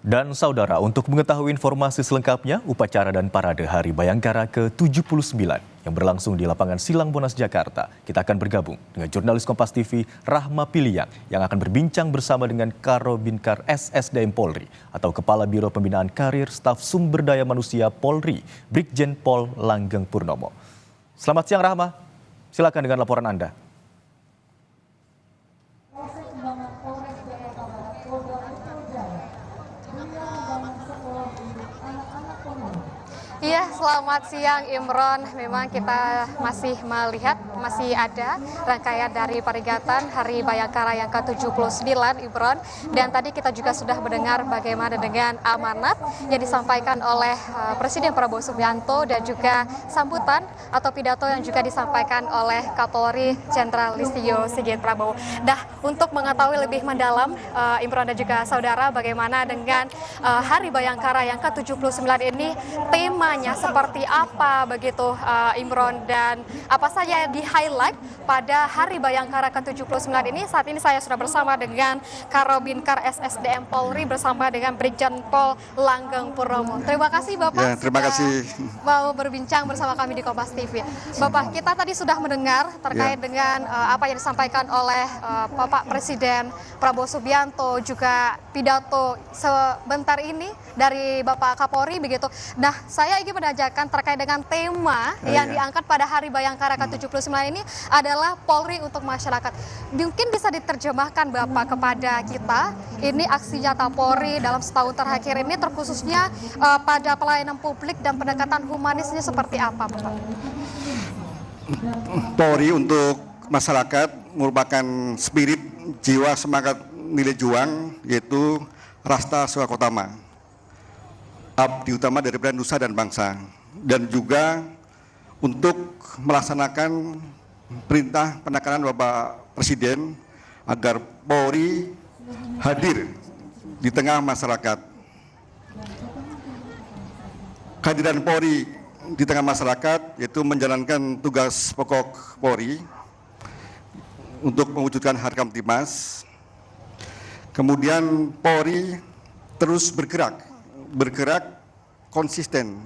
Dan saudara, untuk mengetahui informasi selengkapnya, upacara dan parade Hari Bayangkara ke-79 yang berlangsung di lapangan Silang Monas, Jakarta, kita akan bergabung dengan jurnalis Kompas TV Rahma Piliang yang akan berbincang bersama dengan Karobincar SSDM Polri atau Kepala Biro Pembinaan Karir Staf Sumber Daya Manusia Polri, Brigjen Pol Langgeng Purnomo. Selamat siang Rahma, silakan dengan laporan Anda. Iya, selamat siang Imron. Memang kita masih melihat, masih ada rangkaian dari peringatan Hari Bayangkara yang ke-79 Imron. Dan tadi kita juga sudah mendengar bagaimana dengan amanat yang disampaikan oleh Presiden Prabowo Subianto dan juga sambutan atau pidato yang juga disampaikan oleh Kapolri Jenderal Listio Sigit Prabowo. Nah, untuk mengetahui lebih mendalam Imron dan juga saudara bagaimana dengan Hari Bayangkara yang ke-79 ini, temanya seperti apa begitu Imron, dan apa saja yang di-highlight pada Hari Bayangkara ke-79 ini. Saat ini saya sudah bersama dengan Karobincar SSDM Polri bersama dengan Brigjen Pol Langgeng Purnomo. Terima kasih Bapak. Ya, terima kasih. Mau berbincang bersama kami di Kompas TV. Bapak, kita tadi sudah mendengar terkait dengan apa yang disampaikan oleh Bapak Presiden Prabowo Subianto, juga pidato sebentar ini dari Bapak Kapolri begitu. Nah, saya ingin menanyakan terkait dengan tema yang diangkat pada Hari Bayangkara ke-79 ini adalah Polri untuk masyarakat. Mungkin bisa diterjemahkan Bapak kepada kita, ini aksi nyata Polri dalam setahun terakhir ini terkhususnya pada pelayanan publik dan pendekatan humanisnya seperti apa Bapak? Polri untuk masyarakat merupakan spirit, jiwa, semangat, nilai juang, yaitu Rasta Swakotama, abdi utama daripada nusa dan bangsa, dan juga untuk melaksanakan perintah penekanan Bapak Presiden agar Polri hadir di tengah masyarakat. Kehadiran Polri di tengah masyarakat yaitu menjalankan tugas pokok Polri untuk mewujudkan Harkam Tipmas. Kemudian Polri terus bergerak konsisten,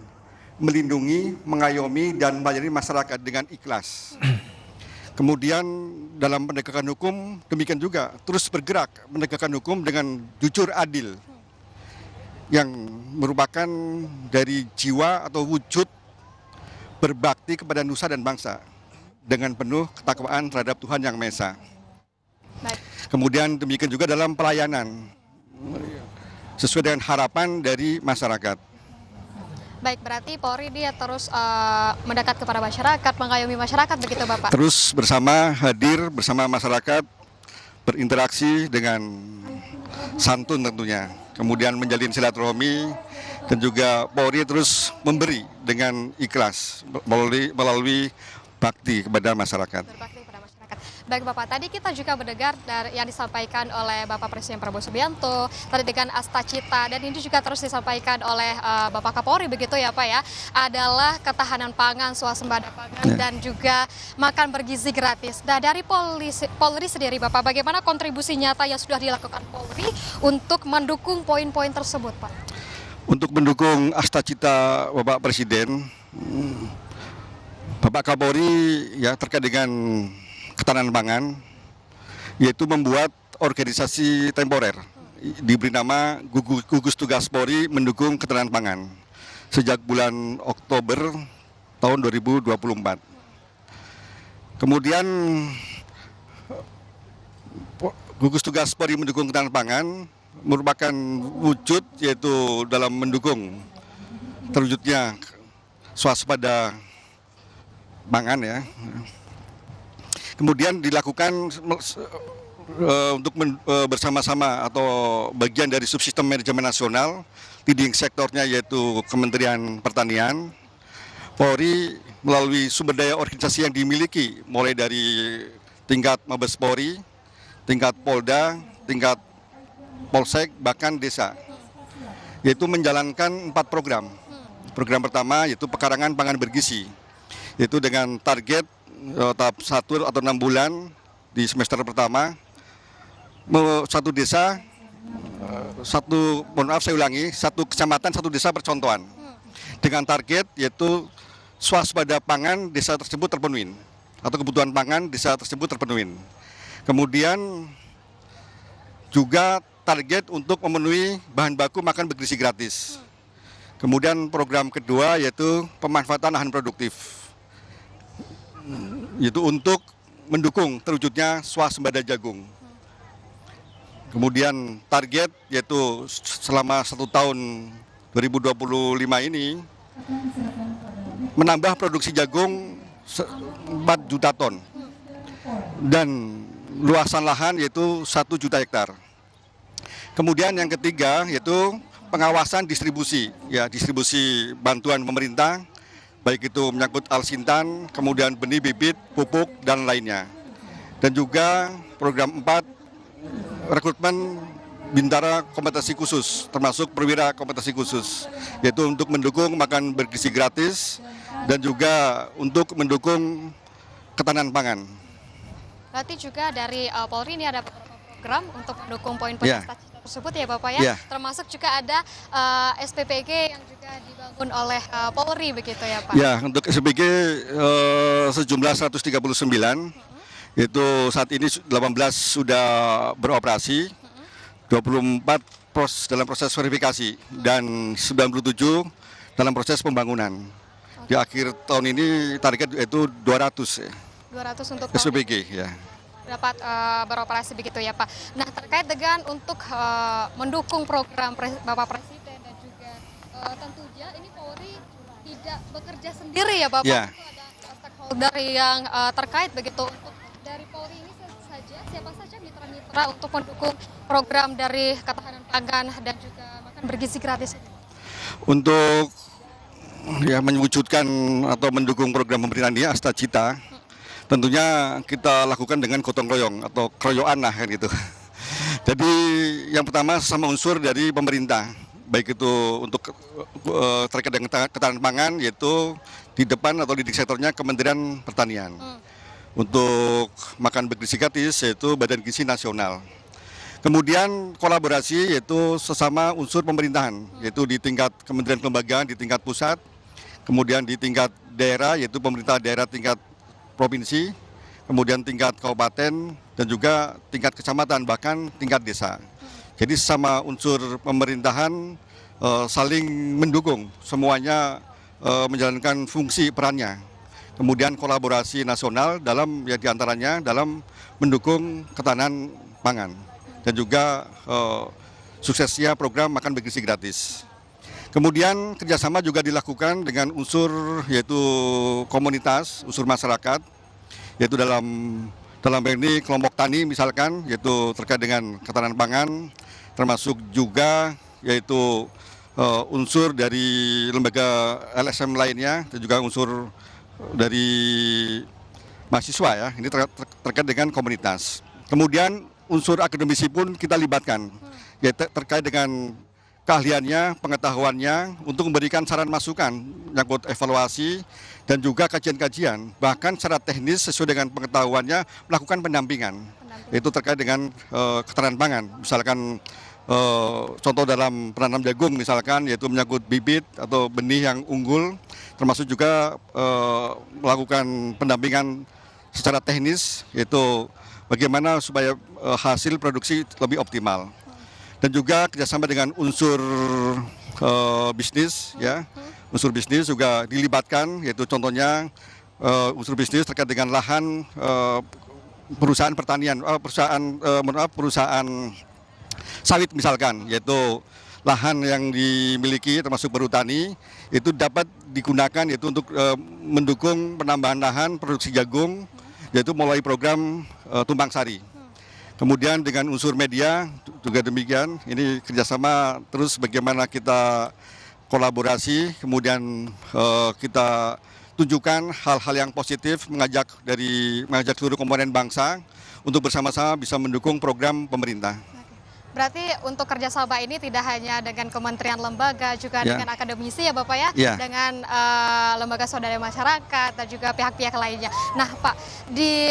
melindungi, mengayomi, dan melayani masyarakat dengan ikhlas. Kemudian dalam penegakan hukum demikian juga terus bergerak menegakkan hukum dengan jujur adil, yang merupakan dari jiwa atau wujud berbakti kepada nusa dan bangsa dengan penuh ketakwaan terhadap Tuhan Yang Maha Esa. Kemudian demikian juga dalam pelayanan sesuai dengan harapan dari masyarakat. Baik, berarti Polri dia terus mendekat kepada masyarakat, mengayomi masyarakat begitu Bapak? Terus hadir bersama masyarakat, berinteraksi dengan santun tentunya. Kemudian menjalin silaturahmi, dan juga Polri terus memberi dengan ikhlas melalui bakti kepada masyarakat. Baik Bapak, tadi kita juga mendengar dari yang disampaikan oleh Bapak Presiden Prabowo Subianto tadi dengan Asta Cita, dan ini juga terus disampaikan oleh Bapak Kapolri begitu ya Pak ya, adalah ketahanan pangan, swasembada pangan, dan juga makan bergizi gratis. Nah, dari Polri sendiri Bapak, bagaimana kontribusi nyata yang sudah dilakukan Polri untuk mendukung poin-poin tersebut Pak? Untuk mendukung Asta Cita Bapak Presiden, Bapak Kapolri ya terkait dengan ketahanan pangan, yaitu membuat organisasi temporer diberi nama Gugus Tugas Polri mendukung ketahanan pangan sejak bulan Oktober tahun 2024. Kemudian Gugus Tugas Polri mendukung ketahanan pangan merupakan wujud yaitu dalam mendukung terwujudnya swasembada pangan ya. Kemudian dilakukan untuk bersama-sama atau bagian dari subsistem manajemen nasional, leading sektornya yaitu Kementerian Pertanian. Polri melalui sumber daya organisasi yang dimiliki mulai dari tingkat Mabes Polri, tingkat Polda, tingkat Polsek, bahkan desa, yaitu menjalankan 4 program. Program pertama yaitu pekarangan pangan bergizi, yaitu dengan target tahap 1 atau 6 bulan di semester pertama, satu desa satu kecamatan, satu desa percontohan. Dengan target yaitu swasembada pangan desa tersebut terpenuhi, atau kebutuhan pangan desa tersebut terpenuhi. Kemudian juga target untuk memenuhi bahan baku makan bergizi gratis. Kemudian program kedua yaitu pemanfaatan lahan produktif, yaitu untuk mendukung terwujudnya swasembada jagung. Kemudian target yaitu selama 1 tahun 2025 ini menambah produksi jagung 4 juta ton dan luasan lahan yaitu 1 juta hektar. Kemudian yang ketiga yaitu pengawasan distribusi, distribusi bantuan pemerintah, baik itu menyangkut alsintan, kemudian benih bibit, pupuk, dan lainnya. Dan juga program 4, rekrutmen bintara kompetensi khusus, termasuk perwira kompetensi khusus, yaitu untuk mendukung makan bergizi gratis dan juga untuk mendukung ketahanan pangan. Berarti juga dari Polri ini ada program untuk mendukung poin-poin cita-cita tersebut ya Bapak ya? Termasuk juga ada SPPG yang juga dibangun oleh Polri begitu ya Pak? Ya, untuk SPPG sejumlah 139, itu saat ini 18 sudah beroperasi, 24 dalam proses verifikasi, dan 97 dalam proses pembangunan. Di akhir tahun ini target itu 200 ya. 200 untuk SPPG ya. Dapat beroperasi begitu ya Pak. Nah terkait dengan untuk mendukung program Bapak Presiden dan juga tentunya ini Polri tidak bekerja sendiri ya Bapak. Ya. Itu ada stakeholder yang terkait begitu. Untuk dari Polri ini saja siapa saja mitra-mitra untuk mendukung program dari ketahanan pangan dan juga makan bergizi gratis? Untuk mewujudkan atau mendukung program pemerintahan ini Asta Cita, tentunya kita lakukan dengan gotong royong atau keroyokan lah kan gitu. Jadi yang pertama sama unsur dari pemerintah, baik itu untuk terkait dengan ketahanan pangan, yaitu di depan atau di sektornya Kementerian Pertanian. Untuk makan bergizi gratis yaitu Badan Gizi Nasional. Kemudian kolaborasi yaitu sesama unsur pemerintahan, yaitu di tingkat kementerian lembaga di tingkat pusat, kemudian di tingkat daerah yaitu pemerintah daerah tingkat provinsi, kemudian tingkat kabupaten, dan juga tingkat kecamatan, bahkan tingkat desa. Jadi sesama unsur pemerintahan saling mendukung, semuanya menjalankan fungsi perannya. Kemudian kolaborasi nasional dalam diantaranya dalam mendukung ketahanan pangan dan juga suksesnya program makan bergizi gratis. Kemudian kerjasama juga dilakukan dengan unsur yaitu komunitas, unsur masyarakat, yaitu dalam ini kelompok tani misalkan, yaitu terkait dengan ketahanan pangan, termasuk juga yaitu unsur dari lembaga LSM lainnya dan juga unsur dari mahasiswa ya, ini terkait dengan komunitas. Kemudian unsur akademisi pun kita libatkan, yaitu terkait dengan keahliannya, pengetahuannya untuk memberikan saran masukan, menyangkut evaluasi dan juga kajian-kajian, bahkan secara teknis sesuai dengan pengetahuannya melakukan pendampingan. Itu terkait dengan ketahanan pangan, misalkan contoh dalam penanam jagung misalkan, yaitu menyangkut bibit atau benih yang unggul, termasuk juga melakukan pendampingan secara teknis, yaitu bagaimana supaya hasil produksi lebih optimal. Dan juga kerjasama dengan unsur bisnis, ya, unsur bisnis juga dilibatkan, yaitu contohnya unsur bisnis terkait dengan lahan perusahaan pertanian, perusahaan sawit misalkan, yaitu lahan yang dimiliki termasuk perhutani itu dapat digunakan yaitu untuk mendukung penambahan lahan produksi jagung, yaitu melalui program Tumpang Sari. Kemudian dengan unsur media juga demikian, ini kerjasama terus bagaimana kita kolaborasi, kemudian kita tunjukkan hal-hal yang positif, mengajak seluruh komponen bangsa untuk bersama-sama bisa mendukung program pemerintah. Berarti untuk kerjasama ini tidak hanya dengan kementerian lembaga, juga Ya. dengan akademisi ya Bapak ya, Ya. dengan lembaga swadaya masyarakat dan juga pihak-pihak lainnya. Nah Pak, di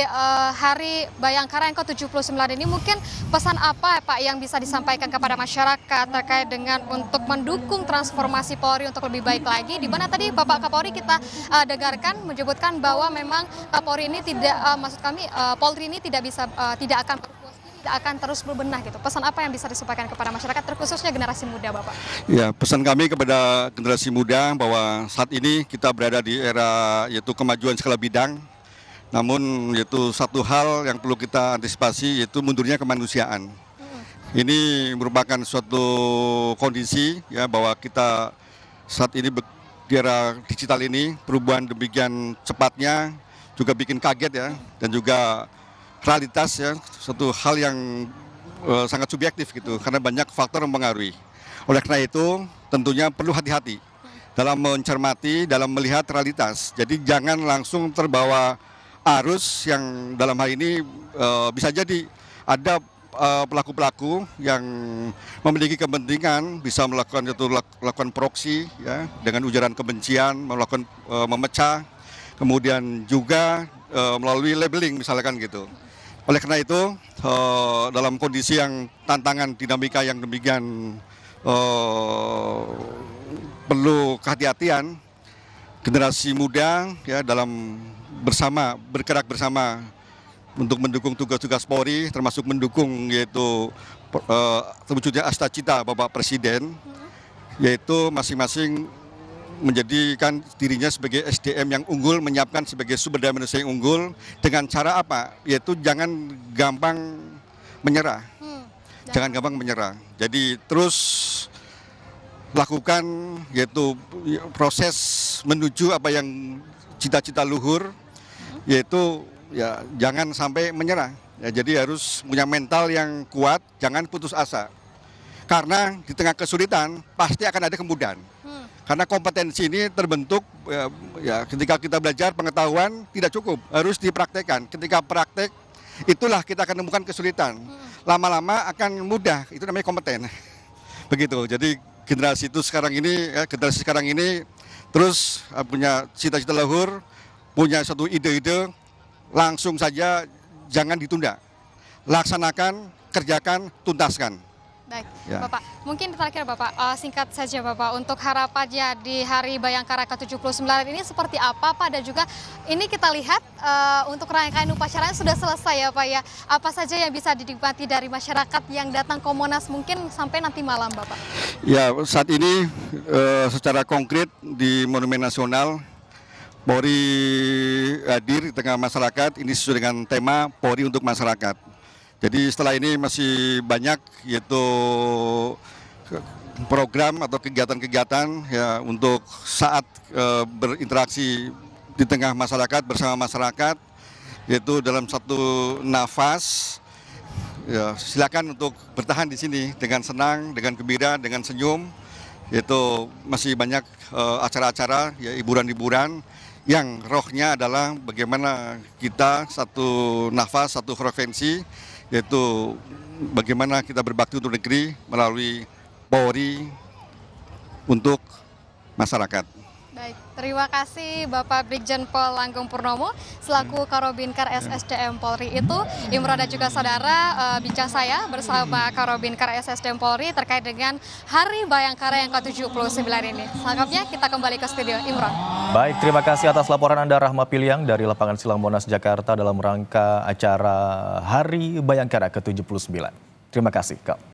Hari Bayangkara yang ke-79 ini mungkin pesan apa Pak yang bisa disampaikan kepada masyarakat terkait dengan untuk mendukung transformasi Polri untuk lebih baik lagi, di mana tadi Bapak Kapolri kita dengarkan menyebutkan bahwa memang Polri ini tidak, Polri ini tidak akan terus berbenah gitu. Pesan apa yang bisa disampaikan kepada masyarakat terkhususnya generasi muda Bapak? Ya, pesan kami kepada generasi muda bahwa saat ini kita berada di era yaitu kemajuan segala bidang. Namun yaitu satu hal yang perlu kita antisipasi yaitu mundurnya kemanusiaan. Ini merupakan suatu kondisi ya bahwa kita saat ini di era digital ini perubahan demikian cepatnya juga bikin kaget ya, dan juga realitas ya, suatu hal yang sangat subjektif gitu karena banyak faktor yang mempengaruhi. Oleh karena itu tentunya perlu hati-hati dalam mencermati, dalam melihat realitas. Jadi jangan langsung terbawa arus yang dalam hal ini bisa jadi ada pelaku-pelaku yang memiliki kepentingan bisa melakukan proksi ya dengan ujaran kebencian, melakukan memecah, kemudian juga melalui labeling misalkan gitu. Oleh karena itu dalam kondisi yang tantangan dinamika yang demikian perlu kehati-hatian, generasi muda ya dalam bergerak bersama untuk mendukung tugas-tugas Polri, termasuk mendukung yaitu terwujudnya cita-cita Bapak Presiden, yaitu masing-masing menjadikan dirinya sebagai SDM yang unggul, menyiapkan sebagai sumber daya manusia yang unggul dengan cara apa? Yaitu jangan gampang menyerah. Jangan gampang menyerah. Jadi terus lakukan yaitu proses menuju apa yang cita-cita luhur, yaitu ya jangan sampai menyerah. Ya, jadi harus punya mental yang kuat, jangan putus asa. Karena di tengah kesulitan pasti akan ada kemudahan. Karena kompetensi ini terbentuk ya ketika kita belajar pengetahuan tidak cukup, harus dipraktekkan. Ketika praktek itulah kita akan menemukan kesulitan. Lama-lama akan mudah, itu namanya kompeten. Begitu. Jadi generasi sekarang ini terus punya cita-cita luhur, punya satu ide-ide, langsung saja jangan ditunda. Laksanakan, kerjakan, tuntaskan. Baik, Ya. Bapak. Mungkin terakhir Bapak, singkat saja Bapak, untuk harapannya di Hari Bayangkara ke-79 ini seperti apa Pak? Dan juga ini kita lihat untuk rangkaian upacaranya sudah selesai ya Pak ya. Apa saja yang bisa dinikmati dari masyarakat yang datang ke Monas mungkin sampai nanti malam Bapak? Ya, saat ini secara konkret di Monumen Nasional, Polri hadir di tengah masyarakat, ini sesuai dengan tema Polri untuk Masyarakat. Jadi setelah ini masih banyak yaitu program atau kegiatan-kegiatan ya untuk saat berinteraksi di tengah masyarakat bersama masyarakat, yaitu dalam satu nafas. Ya, silakan untuk bertahan di sini dengan senang, dengan gembira, dengan senyum. Yaitu masih banyak acara-acara ya hiburan-hiburan yang rohnya adalah bagaimana kita satu nafas, satu frekuensi, yaitu bagaimana kita berbakti untuk negeri melalui Polri untuk masyarakat. Baik, terima kasih Bapak Brigjen Pol Langgeng Purnomo selaku Karobinkar SSDM Polri itu. Imron dan juga saudara, bincang saya bersama Karobinkar SSDM Polri terkait dengan Hari Bayangkara yang ke-79 ini. Selengkapnya kita kembali ke studio, Imron. Baik, terima kasih atas laporan Anda Rahma Piliang dari lapangan Silang Monas Jakarta dalam rangka acara Hari Bayangkara ke-79. Terima kasih, Kak.